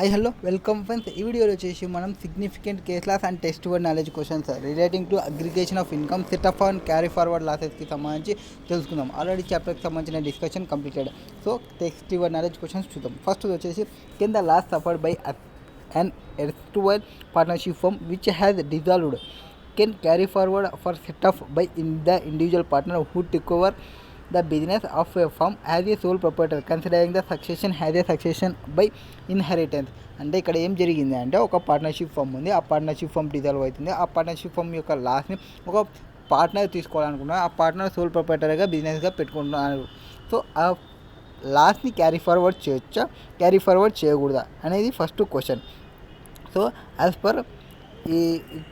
Hi, hello, welcome friends. ఈ వీడియోలో వచ్చేసి మనం significant case laws and test word knowledge questions relating to aggregation of income set off and carry forward లాసెస్కి సంబంధించి తెలుసుకుందాం. Already చాప్టర్కి సంబంధించిన discussion completed. So test word knowledge questions చూద్దాం. ఫస్ట్ వచ్చేసి కింద loss suffered by an erstwhile partnership firm which has dissolved can carry forward for set off by the individual partner who took over the business of a firm as a sole proprietor considering the succession has a succession by inheritance. అంటే ఇక్కడ ఏం జరిగింది అంటే ఒక partnership firm ఉంది, ఆ partnership firm dissolve అవుతుంది. ఆ పార్ట్నర్షిప్ ఫర్మ్ యొక్క లాస్ని ఒక పార్ట్నర్ తీసుకోవాలనుకున్నారు. ఆ పార్ట్నర్ సోల్ ప్రొప్రైటర్గా బిజినెస్గా పెట్టుకుంటున్నారు. సో ఆ లాస్ని క్యారీ ఫార్వర్డ్ చేయొచ్చా, క్యారీ ఫార్వర్డ్ చేయకూడదా అనేది first question. So as per ఈ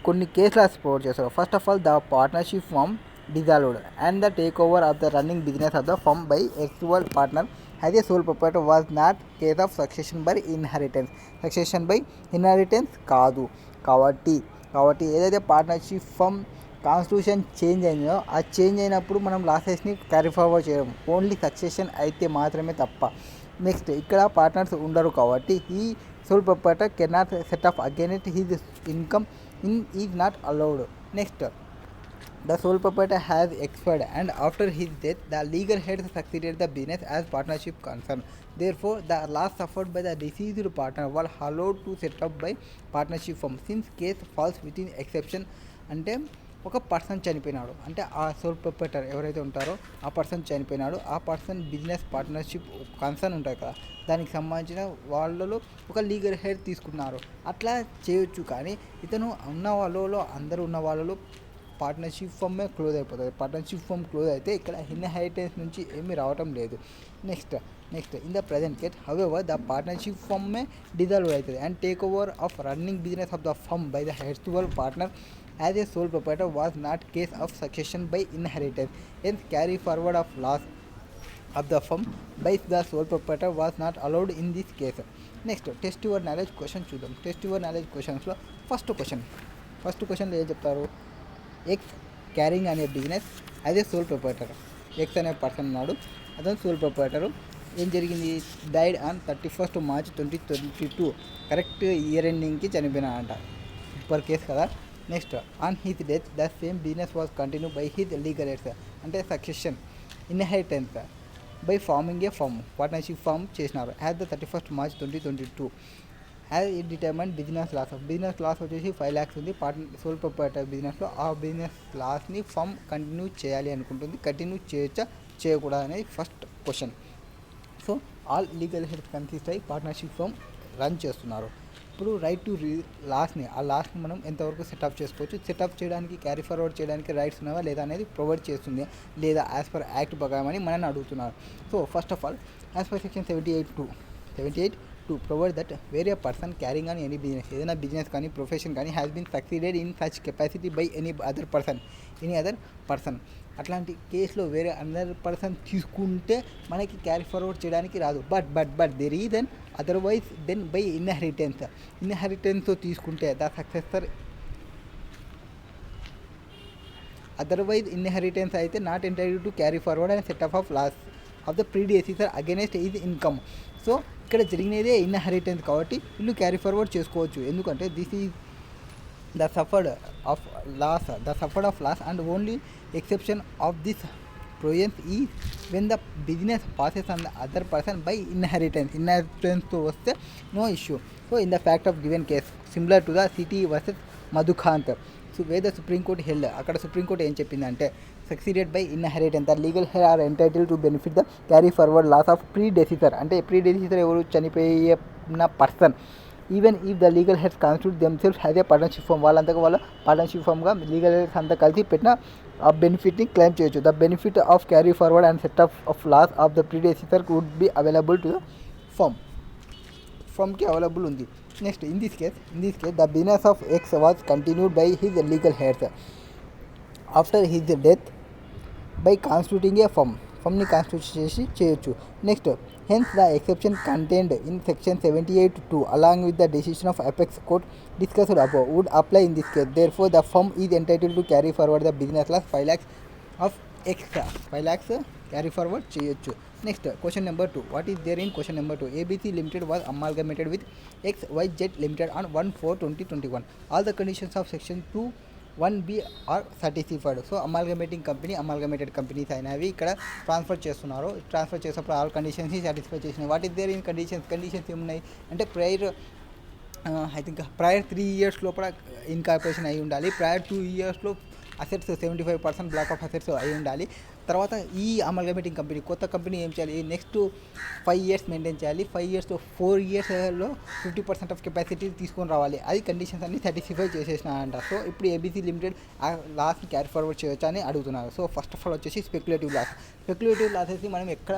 కొన్ని కేసులు సపోర్ట్ చేస్తారు. First of all the partnership firm dissolved and the takeover of the running business of the firm by actual partner as a sole proprietor was not case of succession by inheritance. Succession by inheritance కాదు. కాబట్టి ఏదైతే partnership firm constitution change అయిందో ఆ change అయినప్పుడు మనం లాసెస్ని carry forward చేయడం only succession అయితే మాత్రమే తప్ప. నెక్స్ట్ ఇక్కడ పార్ట్నర్స్ ఉండరు కాబట్టి ఈ sole proprietor cannot set off against his income is not allowed. Next the sole proprietor has expired and after his death the legal heads succeeded the business as partnership concern. Therefore the loss suffered by the deceased partner was allowed to set up by partnership firm since case falls within exception. అంటే ఒక person చనిపోయినాడు అంటే ఆ soul proprietor ఎవరైతే ఉంటారో ఆ person చనిపోయినాడు, ఆ పర్సన్ బిజినెస్ పార్ట్నర్షిప్ కన్సర్న్ ఉంటాయి కదా, దానికి సంబంధించిన వాళ్ళలో ఒక లీగల్ హెడ్ తీసుకున్నారు. అట్లా చేయొచ్చు. కానీ ఇతను ఉన్న వాళ్ళలో అందరూ ఉన్న వాళ్ళలో పార్ట్నర్షిప్ ఫర్మే క్లోజ్ అయిపోతుంది. పార్ట్నర్షిప్ ఫర్మ్ క్లోజ్ అయితే ఇక్కడ ఇన్హెరిటెన్స్ నుంచి ఏమీ రావటం లేదు. Next in the present case however the partnership ఫర్మే డిజాల్వ్ అవుతుంది and take over of running business of the firm by the హెడ్స్వల్ partner as a sole proprietor was not case of succession by inheritance. Hence carry forward of loss of the firm by the sole proprietor was not allowed in this case. Next test your knowledge question చూద్దాం. Test your knowledge క్వశ్చన్స్లో first క్వశ్చన్లో ఏం చెప్తారు? X carrying అనే business as a sole proprietor. X అనే person ఉన్నాడు, అతను sole proprietor. ఏం జరిగింది? Died on 31st March 2022. Correct year ఎండింగ్కి చనిపోయినాడంట. సూపర్ కేస్ కదా. Next on his death the same business was continue by his legal rights అంటే succession inheritance by forming a firm partnership firm చేసినారు as the 31st March 2022. As it determine business loss వచ్చేసి 5 lakhs ఉంది soul proprietor బిజినెస్లో. ఆ business లాస్ని firm continue చేయాలి అనుకుంటుంది. Continue చేయొచ్చా చేయకూడదు అనేది first question. So all legal heads consist అయ్యి పార్ట్నర్షిప్ ఫర్మ్ రన్ చేస్తున్నారు. ఇప్పుడు రైట్ టు ఆ లాస్ని మనం ఎంతవరకు సెటప్ చేసుకోవచ్చు, సెటప్ చేయడానికి క్యారీ ఫార్వర్డ్ చేయడానికి రైట్స్ ఉన్నావా లేదా అనేది ప్రొవైడ్ చేస్తుంది లేదా యాజ్ పర్ యాక్ట్ ప్రకారం అని మనల్ని అడుగుతున్నారు. So first of all as per section 78 to provide that where a person carrying on any business ఏదైనా బిజినెస్ కానీ ప్రొఫెషన్ కానీ has been succeeded in such capacity by any other person అట్లాంటి కేసులో వేరే అదర్ పర్సన్ తీసుకుంటే మనకి carry forward చేయడానికి రాదు. But there is then otherwise then by ఇన్హెరిటెన్స్తో తీసుకుంటే ద సక్సెసర్ అదర్వైజ్ ఇన్హెరిటెన్స్ అయితే not entitled to carry forward and set off loss of the predecessor against is income. So ఇక్కడ జరిగినదే inheritance కాబట్టి వీళ్ళు క్యారీ ఫార్వర్డ్ చేసుకోవచ్చు. ఎందుకంటే this is the suffered of loss and only exception of this provisions is when the business passes on the other person by ఇన్హెరిటెన్స్తో వస్తే no issue. So in the fact of given case similar to the city versus Madhukant. So way the Supreme Court held, అక్కడ Supreme Court ఏం చెప్పిందంటే succeeded by inheritance the legal head are entitle to benefit the carry forward loss of predecessor. అంటే predecessor ఎవరు? చనిపోయిన person. Even if the legal heads constitute themselves has a partnership firm, వాళ్ళంతకు వాళ్ళ partnership ఫర్మ్గా legal heads అంతా కలిసి పెట్టిన ఆ బెనిఫిట్ని క్లెయిమ్ చేయొచ్చు. The benefit of carry forward and set off loss of the predecessor would be available to the ఫర్మ్కి అవైలబుల్ ఉంది. Next in this case the business of x was continued by his legal heads after his death by constituting a ఫర్మ్ని constitute చేసి చేయొచ్చు. Next hence the exception contained in section 78(2) along with the decision of apex court discussed above would apply in this case. Therefore the firm is entitled to carry forward the business loss 5 lakhs of x carry forward చేయొచ్చు. Next question number 2, what is there in question number 2? ABC limited was amalgamated with XYZ limited on 1/4/2021. All the conditions of section 2(1)(b) are satisfied. So amalgamated companies అయినవి ఇక్కడ transfer చేస్తున్నారు. Transfer చేసినప్పుడు all కండిషన్స్ని satisfy చేసినాయి. What is there in conditions ఏమున్నాయి అంటే I think prior 3 years లోపల incorporation అయి ఉండాలి. Prior 2 yearsలో assets 75% black of assets అయి ఉండాలి. తర్వాత ఈ అమాల్గమేటింగ్ కంపెనీ కొత్త కంపెనీ ఏం చేయాలి, నెక్స్ట్ 5 years మెయింటైన్ చేయాలి. 5 yearsలో 4 yearsలో 50% ఆఫ్ కెపాసిటీ తీసుకొని రావాలి. అది కండిషన్స్ అన్ని సాటిస్ఫై చేసేసినాయంట. సో ఇప్పుడు ఏబీసీ లిమిటెడ్ ఆ లాస్ని క్యారీ ఫార్వర్డ్ చేయొచ్చు అని అడుగుతున్నారు. సో ఫస్ట్ ఆఫ్ ఆల్ వచ్చేసి స్పెక్యులేటివ్ లాసెస్ని మనం ఎక్కడ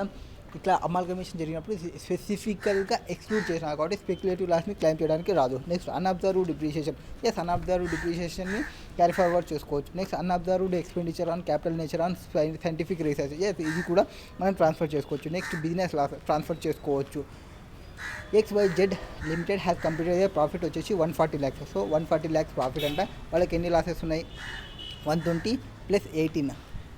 ఇట్లా అమాల్గమేషన్ జరిగినప్పుడు స్పెసిఫికల్గా ఎక్స్క్లూడ్ చేసినారు కాబట్టి స్పెక్యులేటివ్ లాస్ని క్లెయిమ్ చేయడానికి రాదు. నెక్స్ట్ అన్అబ్జర్వ్డ్ డిప్రిషియేషన్, అన్అబ్జర్వ్డ్ డిప్రిషియేషన్ని క్యారీ ఫార్వర్డ్ చేసుకోవచ్చు. Next unabsorbed expenditure on capital nature on scientific research, ఇది కూడా మనం ట్రాన్స్ఫర్ చేసుకోవచ్చు. నెక్స్ట్ బిజినెస్ లాస్ ట్రాన్స్ఫర్ చేసుకోవచ్చు. XYZ limited has completed a profit వచ్చేసి 140 lakhs. సో 140 lakhs ప్రాఫిట్ అంటే వాళ్ళకి ఎన్ని లాసెస్ ఉన్నాయి, 120 + 18,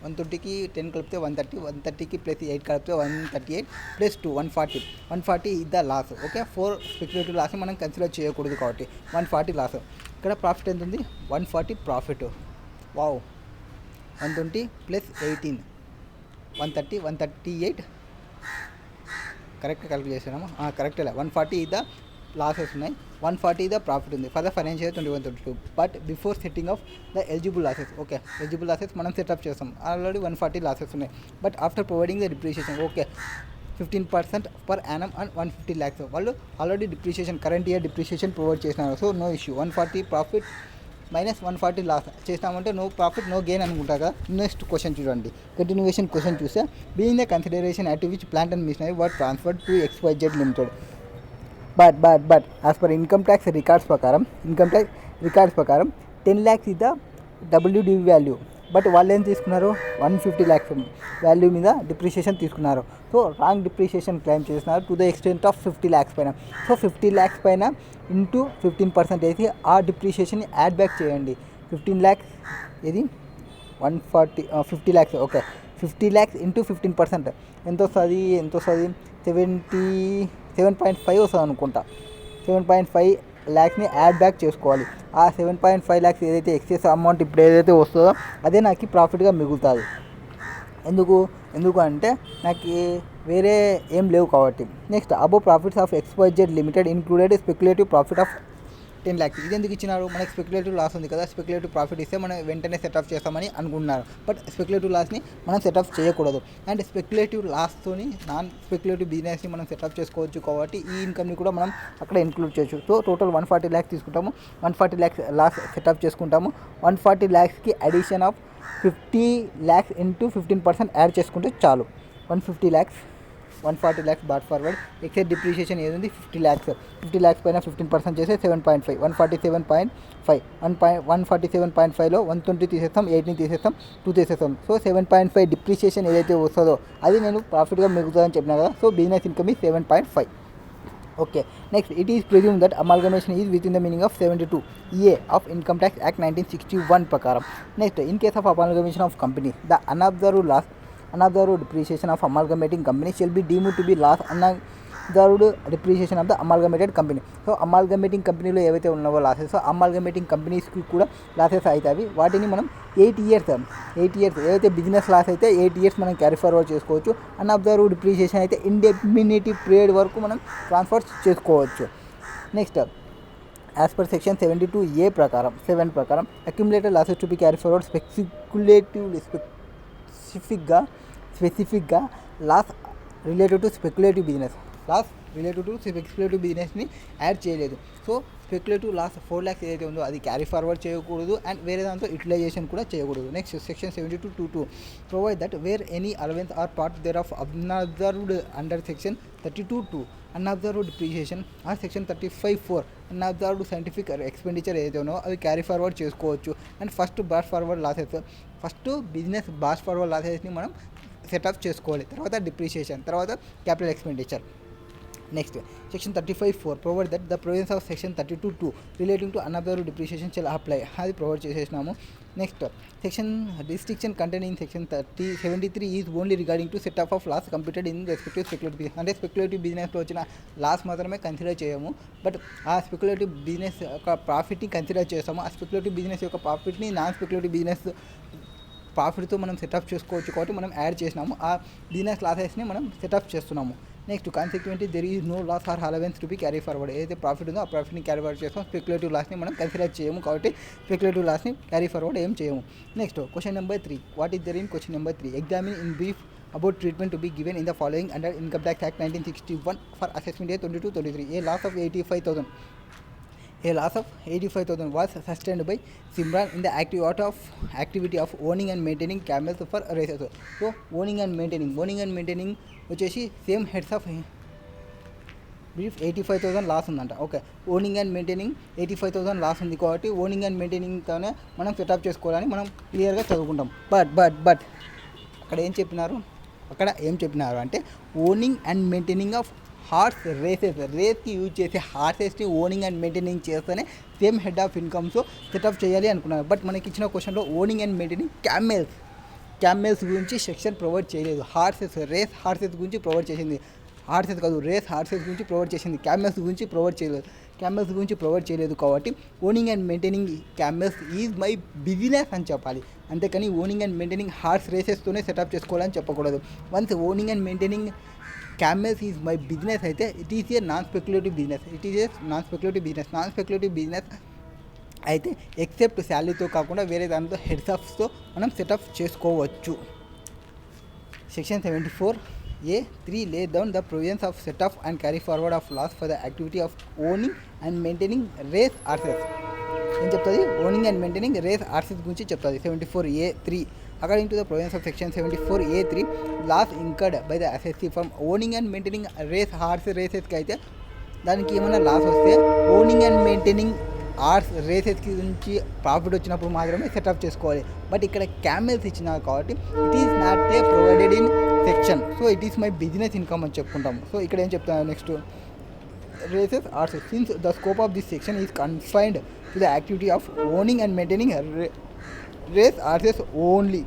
120కి 10 కలిపితే 130, 130కి +8 కలిపితే 138 + 2 140 is the loss. Okay, 4 speculative లాస్ని మనం కన్సిడర్ చేయకూడదు కాబట్టి 140 లాస్. ఇక్కడ ప్రాఫిట్ ఎంత ఉంది, 140 ప్రాఫిట్. వావ్, 120 + 18 130, 138 కరెక్ట్ క్యాలిక్యులేట్ చేసినామా, కరెక్టే. 140 ఇస్ ద లాసెస్ ఉన్నాయి, 140 ద ప్రాఫిట్ ఉంది for the financial year 21-22. But before setting off the eligible losses, okay eligible losses మనం సెటప్ చేస్తాం. ఆల్రెడీ 140 లాసెస్ ఉన్నాయి. But after providing the depreciation, okay 15% per annum and 150 lakhs వాళ్ళు already depreciation current year depreciation provide చేసినారు. So no issue. 140 profit -140 loss చేస్తామంటే no profit no gain అనుకుంటా కదా. Next question చూడండి, continuation question చూస్తే being the consideration at which plant and machinery were transferred to XYZ లిమిటెడ్. But as per income tax records ప్రకారం 10 lakhs is the WDV value. But వాళ్ళు ఏం తీసుకున్నారు, 150 lakhs value మీద డిప్రిషియేషన్ తీసుకున్నారు. So wrong depreciation claim చేస్తున్నారు to the extent of 50 lakhs పైన. So 50 lakhs పైన ఇంటూ 15% వేసి ఆ డిప్రిషియేషన్ని యాడ్ బ్యాక్ చేయండి. 15 lakhs ఇది 50 lakhs, ఓకే 50 lakhs ఇంటూ 15% ఎంత వస్తుంది 7.5 వస్తుంది అనుకుంటా. 7.5 lakhsని యాడ్ బ్యాక్ చేసుకోవాలి. ఆ 7.5 lakhs ఏదైతే ఎక్సెస్ అమౌంట్ ఇప్పుడు ఏదైతే వస్తుందో అదే నాకు ప్రాఫిట్గా మిగులుతుంది. ఎందుకు అంటే నాకు వేరే ఏం లేవు కాబట్టి. Next above profits of XYZ limited included speculative profit of 10 lakhs. ఇది ఎందుకు ఇచ్చినారు, మనకి స్పెక్యులేటివ్ లాస్ ఉంది కదా, స్పెక్యులేటివ్ ప్రాఫిట్ ఇస్తే మనం వెంటనే సెటప్ చేస్తామని అనుకుంటున్నారు. బట్ స్పెక్యులేటివ్ లాస్ని మనం సెటప్ చేయకూడదు. అండ్ స్పెక్యులేటివ్ లాస్తోని నాన్ స్పెక్యులేటివ్ బిజినెస్ని మనం సెటప్ చేసుకోవచ్చు కాబట్టి ఈ ఇన్కమ్ని కూడా మనం అక్కడ ఇంక్లూడ్ చేయొచ్చు. సో టోటల్ 140 lakhs తీసుకుంటాము, 140 lakhs లాస్ సెటప్ చేసుకుంటాము. 140 lakhsకి addition of 50 lakhs into 15% add చేసుకుంటే చాలు. 140 lakhs brought forward. Excess depreciation ఏది ఉంది 50 lakhs పైన 15% చేస్తే 7.5, 147.5. 147.5లో 120 తీసేస్తాం, 18 తీసేస్తాం, 2 తీసేస్తాం. సో 7.5 డిప్రిషియేషన్ ఏదైతే వస్తుందో అది నేను ప్రాఫిట్గా మిగులుతుందని చెప్పినా కదా. సో బిజినెస్ ఇన్కమ్ ఈ 7.5. Okay, next it is presume that amalgamation is with in the meaning of 72A of income tax act 1961 ప్రకారం. Next in case of amalgamation of company the unobserved depreciation of amalgamating company shall be deemed to be loss unobserved depreciation of the amalgamated company. So amalgamating కంపెనీలో ఏవైతే ఉన్నావో losses, అమాల్గమేటింగ్ కంపెనీస్కి కూడా losses అవుతాయి. వాటిని మనం 8 years ఏదైతే బిజినెస్ లాస్ అయితే 8 years మనం క్యారీ ఫార్వర్డ్ చేసుకోవచ్చు. అన్అబ్జర్వ్డ్ డిప్రిషియేషన్ అయితే ఇండెఫినిటివ్ పీరియడ్ వరకు మనం ట్రాన్స్ఫర్ చేసుకోవచ్చు. Next as per section 72A ప్రకారం 7 ప్రకారం accumulated losses to be carry forward స్పెసిఫిక్గా లాస్ రిలేటెడ్ టు స్పెక్యులేటివ్ బిజినెస్ని యాడ్ చేయలేదు. సో స్పెక్యులేటివ్ లాస్ 4 lakhs ఏదైతే ఉందో అది క్యారీ ఫార్వర్డ్ చేయకూడదు అండ్ వేరే దాంతో యూటిలైజేషన్ కూడా చేయకూడదు. Next section 72(2) provide that where any allowance or part thereof absorbed under section 32(2) unabsorbed depreciation or section 35(4) unabsorbed scientific expenditure ఏదైతే ఉన్నో అవి క్యారీ ఫార్వర్డ్ చేసుకోవచ్చు. అండ్ ఫస్ట్ బిజినెస్ బాస్ ఫార్వర్డ్ లాసెస్ని మనం సెటప్ చేసుకోవాలి. తర్వాత డిప్రిషియేషన్, తర్వాత capital expenditure. Next, section 35(4) provide that the provisions of section 32(2) relating to unobserved depreciation shall apply. అది ప్రొవైడ్ చేసేసినాము. Next section restriction contain in section 73 is only regarding to set off loss computed in respective speculative business. అంటే speculative బిజినెస్లో వచ్చిన loss మాత్రమే consider చేయము, but ఆ speculative business యొక్క ప్రాఫిట్ని consider చేస్తాము. ఆ స్పెక్యులేటివ్ బిజినెస్ యొక్క ప్రాఫిట్ని నాన్ స్పెక్యులేటివ్ బిజినెస్ ప్రాఫిట్తో మనం సెటప్ చేసుకోవచ్చు కాబట్టి మనం యాడ్ చేసినాము. ఆ బిజినెస్ లాసెస్ని మనం సెటప్ చేస్తున్నాము. Next consequently there is no loss or allowance to be carry forward. ఏదైతే ప్రాఫిట్ ఉందో ఆ ప్రాఫిట్ని క్యారీ ఫార్వర్డ్ చేస్తాం. స్పెక్యులేటివ్ లాస్ని మనం కన్సిడర్ చేయము కాబట్టి స్పెక్యులేటివ్ లాస్ని క్యారీ ఫార్వర్డ్ ఏం చేయము. Next question number 3. What is there in question number 3? Examine in brief about treatment to be given in the following under Income Tax Act 1961 for assessment year 22-23. A loss of 85,000 was sustained by Simran in the activity of owning and maintaining camels for races. So owning and maintaining వచ్చేసి same heads of brief 85,000 loss ఉందంట. Okay, owning and maintaining 85,000 loss ఉంది కాబట్టి owning and మెయింటైనింగ్తోనే మనం setup చేసుకోవాలని మనం క్లియర్గా చదువుకుంటాం. But అక్కడ ఏం చెప్పినారు అంటే owning and maintaining of horse రేస్కి యూజ్ చేసే హార్సెస్ని ఓనింగ్ అండ్ మెయింటైనింగ్ చేస్తేనే same head of incomes setup చేయాలి అనుకున్నారు. బట్ మనకి ఇచ్చిన క్వశ్చన్లో ఓనింగ్ అండ్ మెయింటైనింగ్ క్యామెల్స్ గురించి సెక్షన్ ప్రొవైడ్ చేయలేదు. రేస్ హార్సెస్ గురించి ప్రొవైడ్ చేసింది. రేస్ హార్సెస్ గురించి ప్రొవైడ్ చేసింది. క్యామెల్స్ గురించి ప్రొవైడ్ చేయలేదు కాబట్టి owning and maintaining camels is my business అని చెప్పాలి. అంతేకాని ఓనింగ్ అండ్ మెయింటైనింగ్ హార్స్ రేసెస్తోనే సెటప్ చేసుకోవాలని చెప్పకూడదు. Once owning and maintaining camels is my business అయితే it is a non speculative business అయితే ఎక్సెప్ట్ శాలరీతో కాకుండా వేరే దానితో హెడ్స్ ఆఫ్స్తో మనం సెటప్ చేసుకోవచ్చు. Section 74(a)(3) lay down the provisions of set off and carry forward of loss for the activity of owning and maintaining race horses. ఏం చెప్తుంది? Owning and maintaining race horses గురించి చెప్తుంది. 74(a)(3) according to the provisions of section 74(a)(3) loss incurred by the assessee from owning and maintaining రేసెస్కి అయితే దానికి ఏమైనా loss వస్తే owning and maintaining races గురించి profit వచ్చినప్పుడు మాత్రమే సెటప్ చేసుకోవాలి. బట్ ఇక్కడ క్యామెల్స్ ఇచ్చినారు కాబట్టి it is not a provided in section. So it is my business income అని చెప్పుకుంటాము. సో ఇక్కడ ఏం చెప్తాను next races horses since the scope of this section is confined to the activity of owning and maintaining race horses only.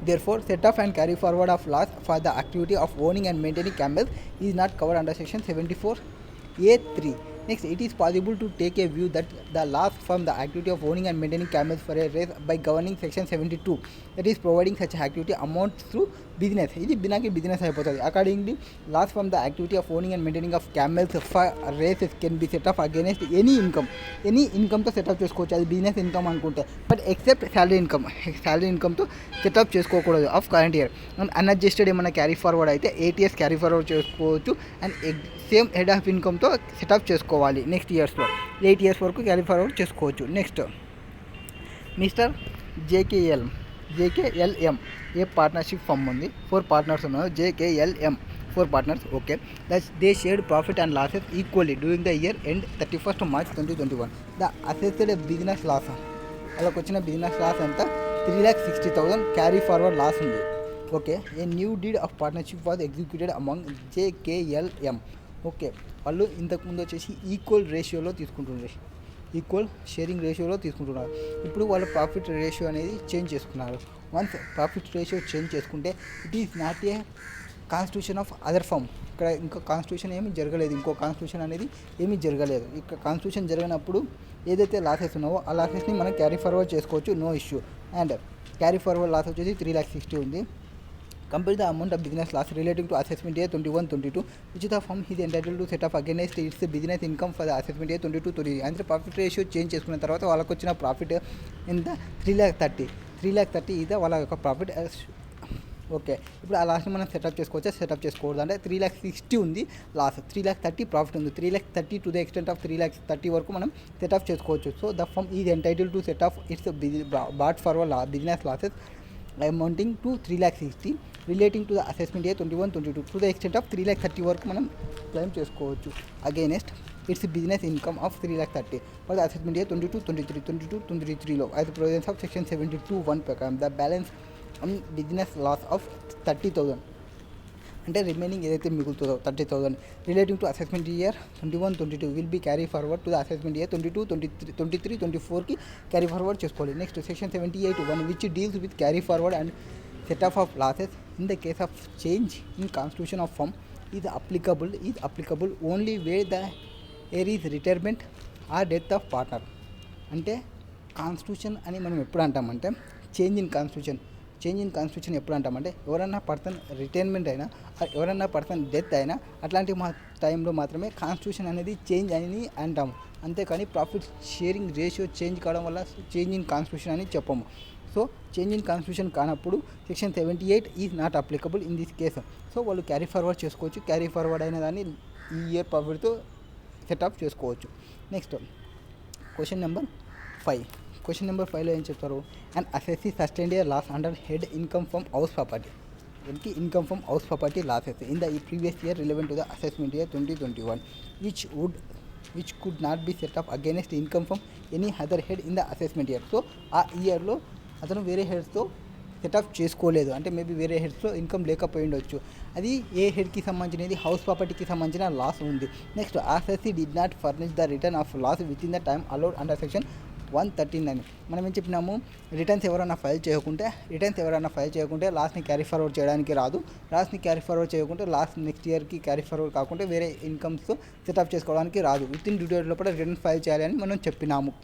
Therefore, set off and carry forward of loss for the activity of owning and maintaining camels is not covered under section 74(a)(3). Next, it is possible to take a view that the loss from the activity of owning and maintaining camels for a race by governing section 72, that is providing such activity amounts through business. ఇది బినాకి business అయిపోతుంది. Accordingly loss from the activity of owning and maintaining of camels for races can be set off against any ఇన్కమ్తో setup చేసుకోవచ్చు. అది business income అనుకుంటే. But except salary ఇన్కమ్తో setup చేసుకోకూడదు of current year. Unadjusted ఏమైనా carry forward అయితే 8 years carry forward చేసుకోవచ్చు. And same head of ఇన్కమ్తో సెటప్ చేసుకోవాలి. నెక్స్ట్ ఇయర్స్లో 8 years వరకు క్యారీ ఫార్వర్డ్ చేసుకోవచ్చు. నెక్స్ట్ మిస్టర్ జేకేఎల్ఎం ఏ పార్ట్నర్షిప్ ఫర్మ్ ఉంది. 4 partners ఉన్నారు. JKLM 4 partners. Okay, they shared profit and losses equally during the year end 31st March 2021. The assessed business loss, వాళ్ళకి వచ్చిన business loss ఎంత 3,60,000 carry forward loss ఉంది. Okay, a new deed of partnership was executed among JKLM. Okay, వాళ్ళు ఇంతకుముందు వచ్చేసి equal sharing రేషియోలో తీసుకుంటున్నారు. ఇప్పుడు వాళ్ళ ప్రాఫిట్ రేషియో అనేది చేంజ్ చేసుకున్నారు. వన్స్ ప్రాఫిట్ రేషియో చేంజ్ చేసుకుంటే it is not a constitution of other firm. ఇక్కడ ఇంకో కాన్స్టిట్యూషన్ ఏమీ జరగలేదు. ఇక్కడ కాన్స్టిట్యూషన్ జరిగినప్పుడు ఏదైతే లాసెస్ ఉన్నావో ఆ లాసెస్ని మనం క్యారీ ఫార్వర్డ్ చేసుకోవచ్చు, no issue. And carry forward loss వచ్చేసి 3,60,000 ఉంది. Compare the amount of business loss relating to assessment year 21-22, which the firm is entitled to set off against its business income for the assessment year 22-23. అంటే profit ratio change చేసుకున్న తర్వాత వాళ్ళకి వచ్చిన profit ఎంత 3,30,000 ఇది వాళ్ళ యొక్క ప్రాఫిట్. ఓకే, ఇప్పుడు ఆ లాస్ట్ని మనం సెటప్ చేసుకోకూడదు. అంటే 3,60,000 ఉంది లాస్, 3,30,000 ప్రాఫిట్ ఉంది. 3,30,000 టు ద ఎక్స్టెంట్ ఆఫ్ 3,30,000 వరకు మనం సెటప్ చేసుకోవచ్చు. So the firm is entitle to set off its brought forward business losses amounting to 3,60,000 relating to the assessment year 21-22 to the extent of 3,30,000 వరకు మనం claim చేసుకోవచ్చు against its business income of 3,30,000 for the assessment year 22-23లో as provisions of section 72(1) ప్రకారం the balance business loss of 30,000 అంటే remaining ఏదైతే మిగులుతుందో 30,000 relating to assessment year 21-22 will be carry forward to the assessment year 22-23-24కి carry forward చేసుకోవాలి. Next section 78(1) which deals with carry forward and set off losses in the case of change in constitution of firm is applicable only way the air is retirement or death of partner. అంటే constitution అని మనం ఎప్పుడు అంటామంటే change in constitution ఎప్పుడు అంటామంటే ఎవరన్నా person retirement అయినా ఎవరన్నా person death అయినా అట్లాంటి టైంలో మాత్రమే కాన్స్టిట్యూషన్ అనేది చేంజ్ అని అంటాము. అంతేకాని ప్రాఫిట్ షేరింగ్ రేషియో చేంజ్ కావడం వల్ల చేంజ్ ఇన్ కాన్స్టిట్యూషన్ అని చెప్పము. సో చేంజ్ ఇన్ కాన్స్టిట్యూషన్ కానప్పుడు section 78 is not applicable in this case. So వాళ్ళు క్యారీ ఫార్వర్డ్ చేసుకోవచ్చు. క్యారీ ఫార్వర్డ్ అయిన దాన్ని ఈ ఇయర్ పవర్తో సెటప్ చేసుకోవచ్చు. నెక్స్ట్ క్వశ్చన్ నెంబర్ 5లో ఏం చెప్తారు? And assessee sustained a loss under head income from house property. దీనికి income from house property losses in the previous year relevant to the assessment year 2021 which could not be set up against income from any other head in the assessment year. So ఆ ఇయర్లో అతను వేరే హెడ్స్తో setup చేసుకోలేదు, అంటే maybe వేరే హెడ్స్లో income లేకపోయి ఉండొచ్చు. అది ఏ హెడ్కి సంబంధించినది? హౌస్ ప్రాపర్టీకి సంబంధించిన లాస్ ఉంది. Next assessee did not furnish the return of loss within the time allowed under section 139. మనం ఏం చెప్పినాము? రిటర్న్స్ ఎవరైనా ఫైల్ చేయకుంటే లాస్ట్ని క్యారీ ఫార్వర్డ్ చేయడానికి రాదు. లాస్ట్ని క్యారీ ఫార్వర్డ్ చేయకుంటే లాస్ట్ నెక్స్ట్ ఇయర్కి క్యారీ ఫార్వర్డ్ కాకుండా వేరే ఇన్కమ్స్ సెటప్ చేసుకోవడానికి రాదు. విత్ ఇన్ డ్యూ డేట్ లోపల రిటర్న్ ఫైల్ చేయాలి అని మనం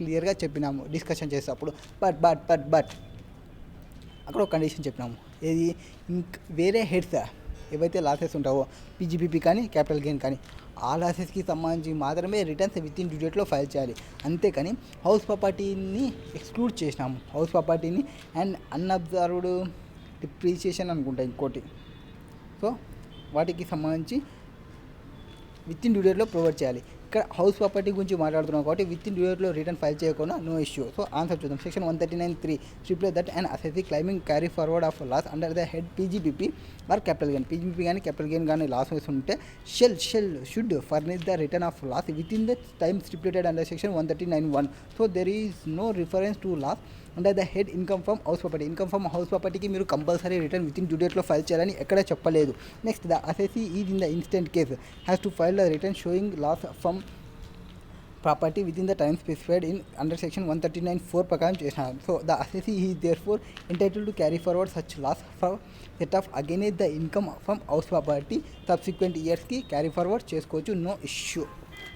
క్లియర్గా చెప్పినాము డిస్కషన్ చేసేటప్పుడు. బట్ అక్కడ ఒక కండిషన్ చెప్పినాము. ఏది? వేరే హెడ్స్ ఏవైతే లాసెస్ ఉంటావో పీజీపీపీ కానీ క్యాపిటల్ గెయిన్ కానీ ఆ లాసెస్కి సంబంధించి మాత్రమే రిటర్న్స్ విత్ ఇన్ డ్యూ డేట్లో ఫైల్ చేయాలి. అంతేకాని హౌస్ ప్రాపర్టీని ఎక్స్క్లూడ్ చేసినాము. హౌస్ ప్రాపర్టీని అండ్ అన్అబ్జర్వ్డ్ డిప్రిసియేషన్ అనుకుంటా ఇంకోటి. సో వాటికి సంబంధించి విత్ ఇన్ డ్యూ డేట్లో ప్రొవైడ్ చేయాలి. ఇక్కడ హౌస్ ప్రాపర్టీ గురించి మాట్లాడుతున్నాం కాబట్టి విత్ ఇన్ డ్యూ డేట్లో రిటర్న్ ఫైల్ చేయకుండా నో ఇష్యూ. సో ఆన్సర్ చూద్దాం. సెక్షన్ 139(3) స్ట్రిప్లే that and assessee claiming carry forward of loss under the head PGPP or capital gain. PGPP కానీ క్యాపిటల్ గెయిన్ కానీ లాస్ ఉంటే should furnish the return of loss within the time stipulated under section 139(1). So there is no reference to loss under the head income from house property. Income from house ప్రాపర్టీకి మీరు compulsory return within due డేట్లో file చేయాలని ఎక్కడ చెప్పలేదు. Next the assessee is in the instant case has to file the return showing loss from property within the time specified in under section 139(4) ప్రకారం చేసినారు. So the assessee is therefore entitled to carry forward such loss for set off against the income from house property subsequent ఇయర్స్కి carry forward చేసుకోవచ్చు. No issue.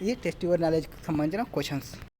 ఇది test your నాలెడ్జ్కి సంబంధించిన questions.